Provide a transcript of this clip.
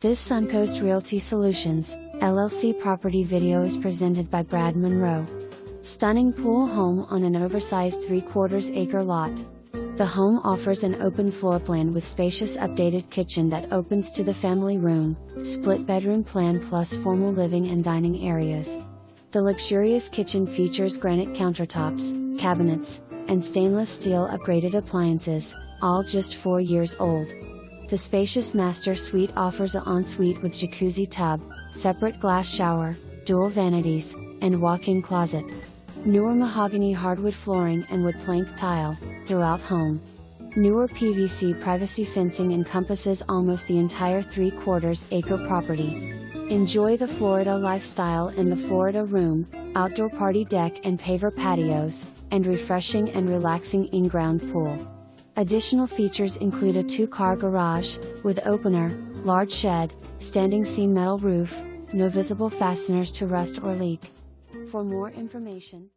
This Suncoast Realty Solutions, LLC property video is presented by Brad Monroe. Stunning pool home on an oversized 3/4 acre lot. The home offers an open floor plan with spacious updated kitchen that opens to the family room, split bedroom plan plus formal living and dining areas. The luxurious kitchen features granite countertops, cabinets, and stainless steel upgraded appliances, all just 4 years old. The spacious master suite offers an ensuite with jacuzzi tub, separate glass shower, dual vanities, and walk-in closet. Newer mahogany hardwood flooring and wood plank tile throughout home. Newer PVC privacy fencing encompasses almost the entire 3/4 acre property. Enjoy the Florida lifestyle in the Florida room, outdoor party deck and paver patios, and refreshing and relaxing in-ground pool. Additional features include a 2-car garage, with opener, large shed, standing seam metal roof, no visible fasteners to rust or leak. For more information,